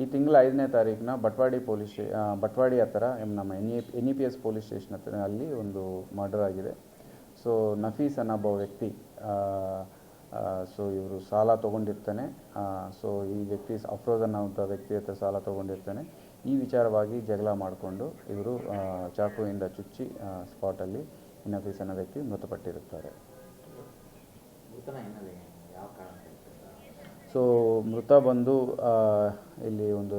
ಈ ತಿಂಗಳ 5ನೇ ತಾರೀಕಿನ ಬಟ್ವಾಡಿ ಹತ್ತಿರ ನಮ್ಮ N E P S police station ಹತ್ತಿರ ಅಲ್ಲಿ ಒಂದು ಮರ್ಡರ್ ಆಗಿದೆ. ಸೊ ನಫೀಸ್ ಅನ್ನೋ ವ್ಯಕ್ತಿ, ಸೊ ಇವರು ಸಾಲ ತೊಗೊಂಡಿರ್ತಾನೆ. ಸೊ ಈ ವ್ಯಕ್ತಿ ಅಫ್ರೋಜ್ ಅನ್ನೋ ವ್ಯಕ್ತಿ ಹತ್ರ ಸಾಲ ತೊಗೊಂಡಿರ್ತಾನೆ. ಈ ವಿಚಾರವಾಗಿ ಜಗಳ ಮಾಡಿಕೊಂಡು ಇವರು ಚಾಕುವಿಂದ ಚುಚ್ಚಿ ಸ್ಪಾಟಲ್ಲಿ ನಫೀಸ್ ಅನ್ನೋ ವ್ಯಕ್ತಿ ಮೃತಪಟ್ಟಿರುತ್ತಾರೆ. ಸೊ ಮೃತ ಬಂದು ಇಲ್ಲಿ ಒಂದು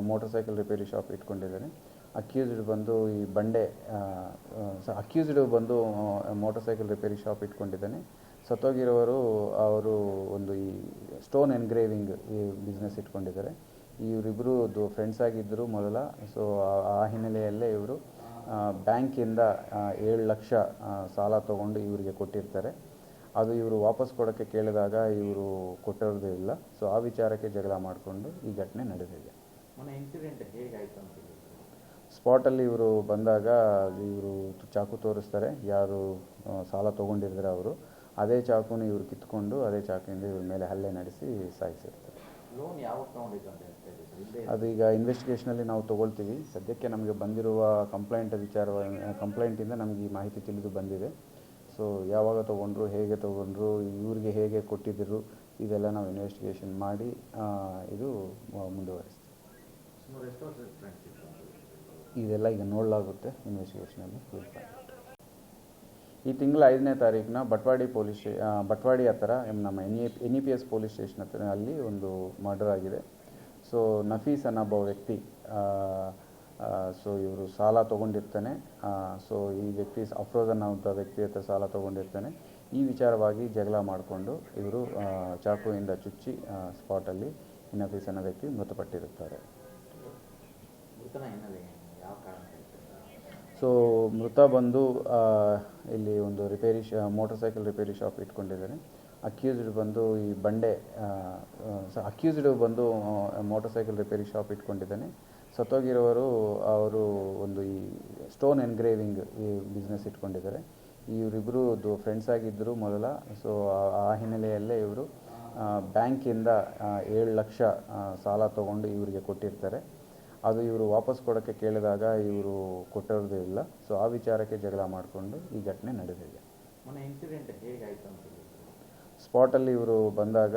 ಮೋಟರ್ ಸೈಕಲ್ ರಿಪೇರಿ ಶಾಪ್ ಇಟ್ಕೊಂಡಿದ್ದಾನೆ. ಅಕ್ಯೂಸ್ಡ್ ಬಂದು ಈ ಅಕ್ಯೂಸ್ಡ್ ಬಂದು ಮೋಟರ್ ಸೈಕಲ್ ರಿಪೇರಿ ಶಾಪ್ ಇಟ್ಕೊಂಡಿದ್ದಾನೆ. ಸತ್ತೋಗಿರೋರು ಅವರು ಒಂದು ಈ ಸ್ಟೋನ್ ಎನ್ಗ್ರೇವಿಂಗ್ ಈ ಬಿಸ್ನೆಸ್ ಇಟ್ಕೊಂಡಿದ್ದಾರೆ. ಇವರಿಬ್ಬರು ಫ್ರೆಂಡ್ಸ್ ಆಗಿದ್ದರು ಮೊದಲ. ಸೊ ಆ ಹಿನ್ನೆಲೆಯಲ್ಲೇ ಇವರು ಬ್ಯಾಂಕಿಂದ 7 ಲಕ್ಷ ಸಾಲ ತೊಗೊಂಡು ಇವರಿಗೆ ಕೊಟ್ಟಿರ್ತಾರೆ. ಅದು ಇವರು ವಾಪಸ್ ಕೊಡೋಕ್ಕೆ ಕೇಳಿದಾಗ ಇವರು ಕೊಟ್ಟಿರೋದೇ ಇಲ್ಲ. ಸೊ ಆ ವಿಚಾರಕ್ಕೆ ಜಗಳ ಮಾಡಿಕೊಂಡು ಈ ಘಟನೆ ನಡೆದಿದೆ. ಸ್ಪಾಟಲ್ಲಿ ಇವರು ಬಂದಾಗ ಇವರು ಚಾಕು ತೋರಿಸ್ತಾರೆ. ಯಾರು ಸಾಲ ತೊಗೊಂಡಿರ್ತಾರೆ ಅವರು ಅದೇ ಚಾಕುನ ಇವರು ಕಿತ್ಕೊಂಡು ಅದೇ ಚಾಕುವಿಂದ ಇವ್ರ ಮೇಲೆ ಹಲ್ಲೆ ನಡೆಸಿ ಸಾಯಿಸಿರ್ತಾರೆ. ಅದು ಈಗ ಇನ್ವೆಸ್ಟಿಗೇಷನಲ್ಲಿ ನಾವು ತೊಗೊಳ್ತೀವಿ. ಸದ್ಯಕ್ಕೆ ನಮಗೆ ಬಂದಿರುವ ಕಂಪ್ಲೇಂಟಿಂದ ನಮಗೆ ಈ ಮಾಹಿತಿ ತಿಳಿದು ಬಂದಿದೆ. ಸೊ ಯಾವಾಗ ತೊಗೊಂಡ್ರು, ಹೇಗೆ ತೊಗೊಂಡ್ರು, ಇವ್ರಿಗೆ ಹೇಗೆ ಕೊಟ್ಟಿದ್ದರು, ಇದೆಲ್ಲ ನಾವು ಇನ್ವೆಸ್ಟಿಗೇಷನ್ ಮಾಡಿ ಇದು ಮುಂದುವರಿಸ್ತೀವಿ. ಇದೆಲ್ಲ ಈಗ ನೋಡಲಾಗುತ್ತೆ ಇನ್ವೆಸ್ಟಿಗೇಷನಲ್ಲಿ. ಈ ತಿಂಗಳ 5ನೇ ತಾರೀಕಿನ ಬಟ್ವಾಡಿ ಹತ್ತಿರ ನಮ್ಮ N E P S police station ಹತ್ತಿರ ಅಲ್ಲಿ ಒಂದು ಮರ್ಡರ್ ಆಗಿದೆ. ಸೊ ನಫೀಸ್ ಅನ್ನೋ ವ್ಯಕ್ತಿ, ಸೊ ಇವರು ಸಾಲ ತೊಗೊಂಡಿರ್ತಾನೆ. ಸೊ ಈ ವ್ಯಕ್ತಿ ಅಫ್ರೋಜ್ ಅನ್ನೋ ವ್ಯಕ್ತಿ ಹತ್ರ ಸಾಲ ತೊಗೊಂಡಿರ್ತಾನೆ. ಈ ವಿಚಾರವಾಗಿ ಜಗಳ ಮಾಡಿಕೊಂಡು ಇವರು ಚಾಕುವಿಂದ ಚುಚ್ಚಿ ಸ್ಪಾಟಲ್ಲಿ ನಫೀಸ್ ಅನ್ನೋ ವ್ಯಕ್ತಿ ಮೃತಪಟ್ಟಿರುತ್ತಾರೆ. ಸೊ ಮೃತ ಬಂದು ಇಲ್ಲಿ ಒಂದು ಮೋಟರ್ ಸೈಕಲ್ ರಿಪೇರಿ ಶಾಪ್ ಇಟ್ಕೊಂಡಿದ್ದಾನೆ. ಅಕ್ಯೂಸ್ಡ್ ಬಂದು ಈ ಅಕ್ಯೂಸ್ಡ್ ಬಂದು ಮೋಟರ್ ಸೈಕಲ್ ರಿಪೇರಿ ಶಾಪ್ ಇಟ್ಕೊಂಡಿದ್ದಾನೆ. ಸತ್ತೋಗಿರೋರು ಅವರು ಒಂದು ಈ ಸ್ಟೋನ್ ಎನ್ಗ್ರೇವಿಂಗ್ ಈ ಬಿಸ್ನೆಸ್ ಇಟ್ಕೊಂಡಿದ್ದಾರೆ. ಇವರಿಬ್ಬರು ಫ್ರೆಂಡ್ಸ್ ಆಗಿದ್ದರು ಮೊದಲ. ಸೊ ಆ ಹಿನ್ನೆಲೆಯಲ್ಲೇ ಇವರು ಬ್ಯಾಂಕಿಂದ 7 ಲಕ್ಷ ಸಾಲ ತೊಗೊಂಡು ಇವರಿಗೆ ಕೊಟ್ಟಿರ್ತಾರೆ. ಅದು ಇವರು ವಾಪಸ್ ಕೊಡೋಕ್ಕೆ ಕೇಳಿದಾಗ ಇವರು ಕೊಟ್ಟಿರೋದೇ ಇಲ್ಲ. ಸೊ ಆ ವಿಚಾರಕ್ಕೆ ಜಗಳ ಮಾಡಿಕೊಂಡು ಈ ಘಟನೆ ನಡೆದಿದೆ. ಸ್ಪಾಟಲ್ಲಿ ಇವರು ಬಂದಾಗ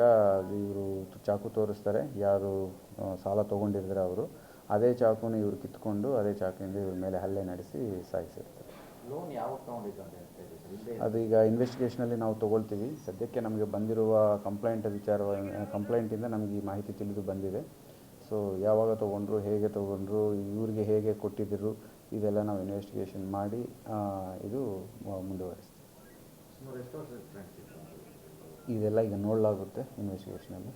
ಇವರು ಚಾಕು ತೋರಿಸ್ತಾರೆ. ಯಾರು ಸಾಲ ತೊಗೊಂಡಿರ್ತಾರೆ ಅವರು ಅದೇ ಚಾಕುನ ಇವರು ಕಿತ್ಕೊಂಡು ಅದೇ ಚಾಕುವಿಂದ ಇವ್ರ ಮೇಲೆ ಹಲ್ಲೆ ನಡೆಸಿ ಸಾಯಿಸಿರ್ತಾರೆ. ಅದು ಈಗ ಇನ್ವೆಸ್ಟಿಗೇಷನಲ್ಲಿ ನಾವು ತೊಗೊಳ್ತೀವಿ. ಸದ್ಯಕ್ಕೆ ನಮಗೆ ಬಂದಿರುವ ಕಂಪ್ಲೇಂಟಿಂದ ನಮಗೆ ಈ ಮಾಹಿತಿ ತಿಳಿದು ಬಂದಿದೆ. ಸೊ ಯಾವಾಗ ತೊಗೊಂಡ್ರು, ಹೇಗೆ ತೊಗೊಂಡ್ರು, ಇವ್ರಿಗೆ ಹೇಗೆ ಕೊಟ್ಟಿದ್ದರು, ಇದೆಲ್ಲ ನಾವು ಇನ್ವೆಸ್ಟಿಗೇಷನ್ ಮಾಡಿ ಇದು ಮುಂದುವರಿಸ್ತೀವಿ. ಇದೆಲ್ಲ ಈಗ ನೋಡಲಾಗುತ್ತೆ ಇನ್ವೆಸ್ಟಿಗೇಷನಲ್ಲಿ.